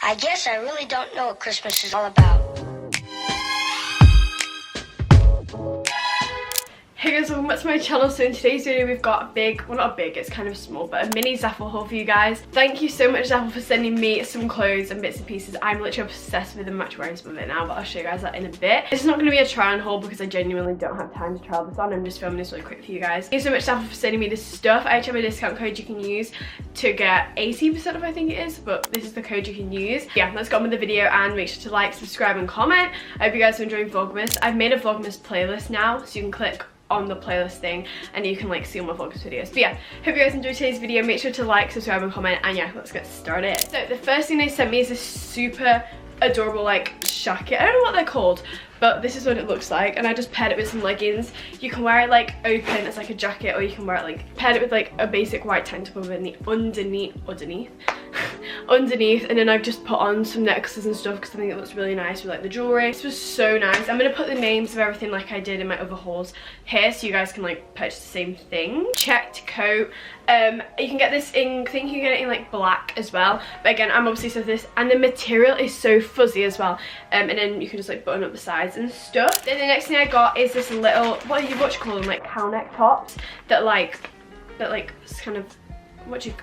I guess I really don't know what Christmas is all about. Hey guys, welcome back to my channel. So in today's video we've got a big, well not a big, it's kind of small, but a mini Zaful haul for you guys. Thank you so much Zaful for sending me some clothes and bits and pieces. I'm literally obsessed with them. I'm actually wearing some of it now, but I'll show you guys that in a bit. This is not going to be a try on haul because I genuinely don't have time to try this on. I'm just filming this really quick for you guys. Thank you so much Zaful for sending me this stuff. I actually have a discount code you can use to get 80% off, I think it is, but this is the code you can use. Yeah, let's get on with the video and make sure to like, subscribe and comment. I hope you guys are enjoying Vlogmas. I've made a Vlogmas playlist now, so you can click on the playlist thing and you can like see all my vlogs videos. But yeah, hope you guys enjoyed today's video. Make sure to like, subscribe and comment, and yeah, let's get started. So the first thing they sent me is this super adorable like jacket. I don't know what they're called, but this is what it looks like, and I just paired it with some leggings. You can wear it like open as like a jacket, or you can wear it like paired it with like a basic white tank top over the underneath, and then I've just put on some necklaces and stuff because I think it looks really nice with like the jewelry. This was so nice. I'm gonna put the names of everything like I did in my other hauls here so you guys can like purchase the same thing. Checked coat. You can get this in, I think you can get it in like black as well, but again I'm obsessed with this, and the material is so fuzzy as well, and then you can just like button up the sides and stuff. Then the next thing I got is this little, what you call them, like cow neck tops that like kind of,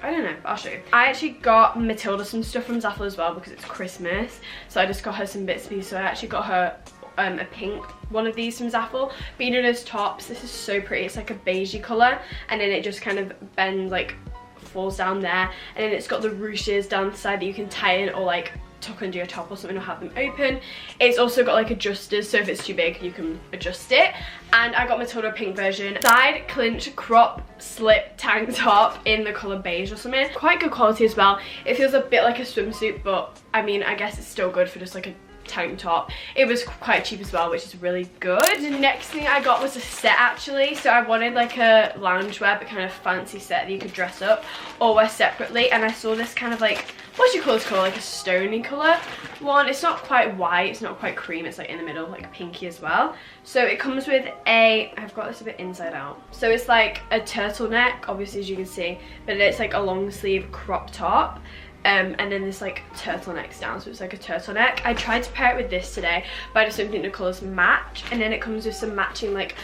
I don't know, I'll show you. I actually got Matilda some stuff from Zaful as well because it's Christmas, so I just got her some bits and pieces. So I actually got her a pink one of these from Zaful. But you know those tops, this is so pretty. It's like a beigey colour, and then it just kind of bends, like falls down there, and then it's got the ruches down the side that you can tie in or like tuck under your top or something, or have them open. It's also got like adjusters, so if it's too big you can adjust it. And I got Matilda a pink version. Side clinch crop slip tank top in the colour beige or something. Quite good quality as well. It feels a bit like a swimsuit, but I mean I guess it's still good for just like a tank top. It was quite cheap as well, which is really good. The next thing I got was a set actually. So I wanted like a loungewear but kind of fancy set that you could dress up or wear separately, and I saw this kind of like, what do you call this colour, like a stony colour one. It's not quite white, it's not quite cream, it's like in the middle, like pinky as well. So it comes with a, I've got this a bit inside out, so it's like a turtleneck obviously as you can see, but it's like a long sleeve crop top. And then this like turtlenecks down, so it's like a turtleneck. I tried to pair it with this today, but I just don't think the colours match. And then it comes with some matching like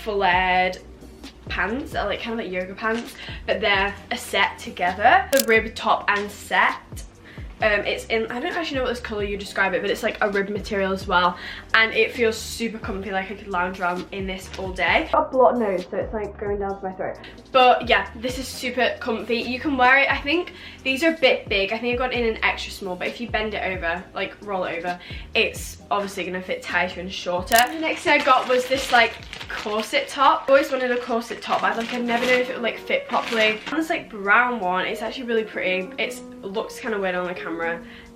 flared pants that are like kind of like yoga pants, but they're a set together. The rib top and set. It's in, I don't actually know what this colour you describe it, but it's like a rib material as well, and it feels super comfy. Like I could lounge around in this all day. I've got a blocked nose, so it's like going down to my throat, but yeah, this is super comfy. You can wear it, I think these are a bit big, I think I got it in an extra small, but if you bend it over, like roll it over, it's obviously gonna fit tighter and shorter. The next thing I got was this like corset top. I always wanted a corset top, but like I never know if it would like fit properly. And this like brown one, it's actually really pretty. It looks kind of weird on the camera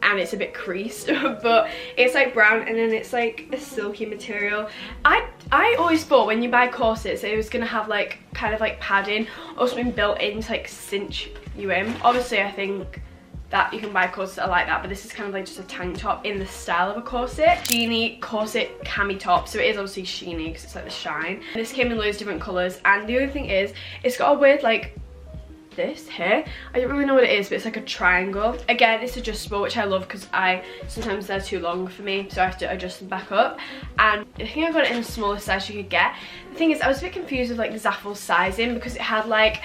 and it's a bit creased, but it's like brown, and then it's like a silky material. I always thought when you buy corsets it was gonna have like kind of like padding or something built in to like cinch you in. Obviously I think that you can buy corsets that are like that, but this is kind of like just a tank top in the style of a corset. Sheeny corset cami top, so it is obviously sheeny because it's like the shine. And this came in loads of different colours, and the other thing is it's got a weird like this here, I don't really know what it is, but it's like a triangle. Again, it's adjustable, which I love because sometimes they're too long for me, so I have to adjust them back up. And I think I got it in the smallest size you could get. The thing is, I was a bit confused with like Zaful's sizing because it had like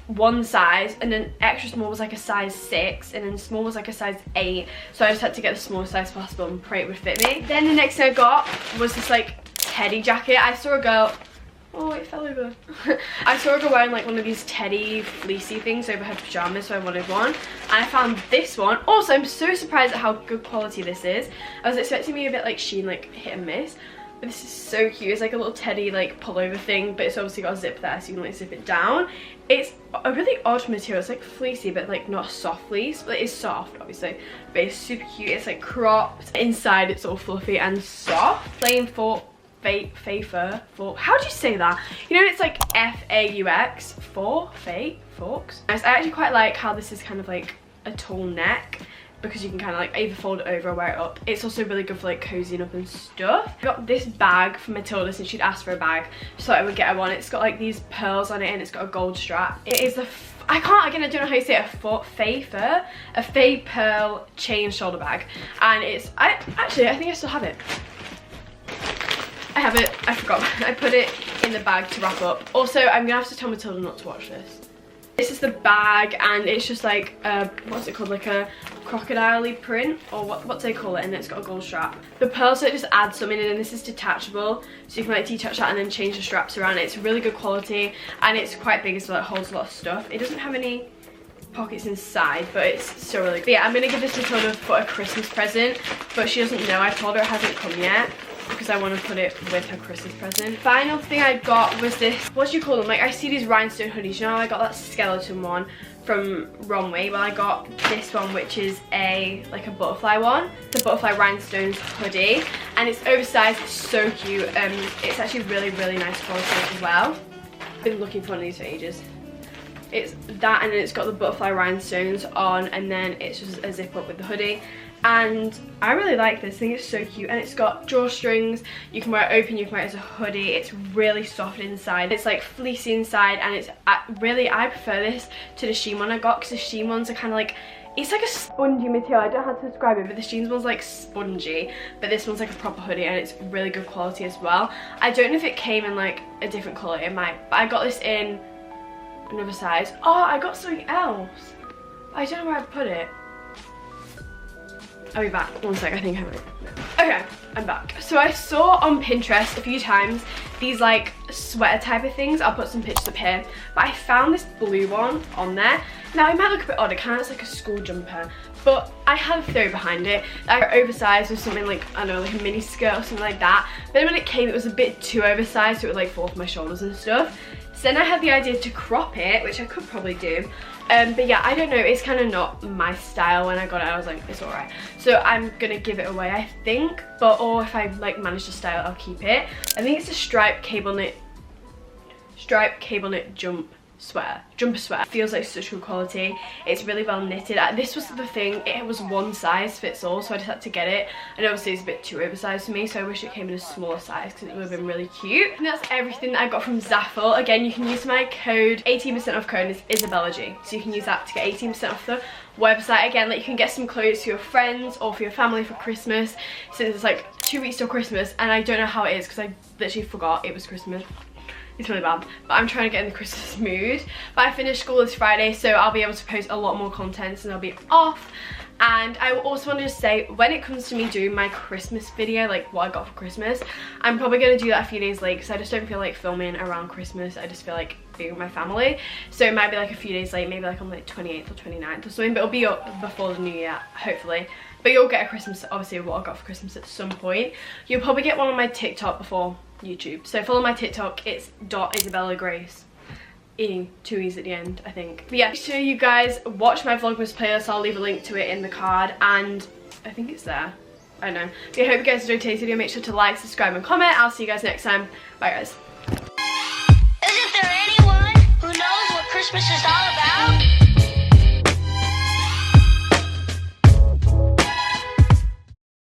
one size, and then extra small was like a size 6, and then small was like a size 8, so I just had to get the smallest size possible and pray it would fit me. Then the next thing I got was this like teddy jacket. I saw a girl, oh it fell over. I saw a girl wearing like one of these teddy fleecy things over her pajamas, so I wanted one, and I found this one. Also, I'm so surprised at how good quality this is. I was expecting me a bit like Shein, like hit and miss, but this is so cute. It's like a little teddy like pullover thing, but it's obviously got a zip there so you can like zip it down. It's a really odd material. It's like fleecy, but like not soft fleece, but it is soft obviously, but it's super cute. It's like cropped inside, it's all fluffy and soft. Plain faux fur, how do you say that? You know, it's like F-A-U-X, forks. I actually quite like how this is kind of like a tall neck, because you can kind of like either fold it over or wear it up. It's also really good for like cozying up and stuff. I got this bag for Matilda since she'd asked for a bag, so I would get her one. It's got like these pearls on it and it's got a gold strap. It is the I don't know how you say it, a faux pearl chain shoulder bag, and I think I still have it. I have it, I forgot. I put it in the bag to wrap up. Also, I'm gonna have to tell Matilda not to watch this. This is the bag, and it's just like what's it called, like a crocodile-y print, or what do they call it, and it's got a gold strap. The pearl set just adds something in, and this is detachable, so you can like detach that and then change the straps around. It's really good quality, and it's quite big as well. It holds a lot of stuff. It doesn't have any pockets inside, but it's still really good. But yeah, I'm gonna give this to Matilda for a Christmas present, but she doesn't know. I told her it hasn't come yet, because I want to put it with her Christmas present. Final thing I got was this, what do you call them? Like, I see these rhinestone hoodies. You know, I got that skeleton one from Runway. Well, I got this one, which is like a butterfly one. It's a butterfly rhinestones hoodie, and it's oversized. It's so cute. It's actually really, really nice quality as well. I've been looking for one of these for ages. It's that, and then it's got the butterfly rhinestones on, and then it's just a zip up with the hoodie. And I really like this. I think it's so cute, and it's got drawstrings. You can wear it open, you can wear it as a hoodie. It's really soft inside. It's like fleecy inside, and it's really, I prefer this to the Shein one I got, because the Shein ones are kind of like, it's like a spongy material. I don't know how to describe it, but the Shein one's like spongy, but this one's like a proper hoodie, and it's really good quality as well. I don't know if it came in like a different colour, it might, but I got this in another size. Oh, I got something else. I don't know where I put it. I'll be back. One sec, I think I might. Okay, I'm back. So I saw on Pinterest a few times these like sweater type of things. I'll put some pictures up here. But I found this blue one on there. Now it might look a bit odd, it kind of looks like a school jumper, but I had a theory behind it. Like oversized or something like, I don't know, like a mini skirt or something like that. But then when it came, it was a bit too oversized, so it would like fall off my shoulders and stuff. So then I had the idea to crop it, which I could probably do. But yeah, I don't know, it's kind of not my style. When I got it, I was like, it's alright. So I'm gonna give it away, I think, or if I like manage to style it, I'll keep it. I think it's a striped cable knit jumper sweater. Feels like such good quality. It's really well knitted. This was the thing, it was one size fits all, so I just had to get it, and obviously it's a bit too oversized for me, so I wish it came in a smaller size because it would have been really cute. And that's everything that I got from Zaful. Again, you can use my code, 18% off code is Isabella G, so you can use that to get 18% off the website. Again, like you can get some clothes for your friends or for your family for Christmas, since it's like 2 weeks till Christmas, and I don't know how it is because I literally forgot it was Christmas. It's really bad, but I'm trying to get in the Christmas mood. But I finished school this Friday, so I'll be able to post a lot more content and I'll be off. And I also wanted to say, when it comes to me doing my Christmas video, like what I got for Christmas, I'm probably going to do that a few days late because I just don't feel like filming around Christmas. I just feel like being with my family. So it might be like a few days late, maybe like on like 28th or 29th or something, but it'll be up before the new year, hopefully. But you'll get a Christmas, obviously what I got for Christmas at some point. You'll probably get one on my TikTok before YouTube. So follow my TikTok, it's .IsabellaGrace. 2 E's at the end, I think. But yeah, make sure you guys watch my Vlogmas playlist. I'll leave a link to it in the card, and I think it's there. I don't know. But I hope you guys enjoyed today's video. Make sure to like, subscribe, and comment. I'll see you guys next time. Bye guys. Isn't there anyone who knows what Christmas is all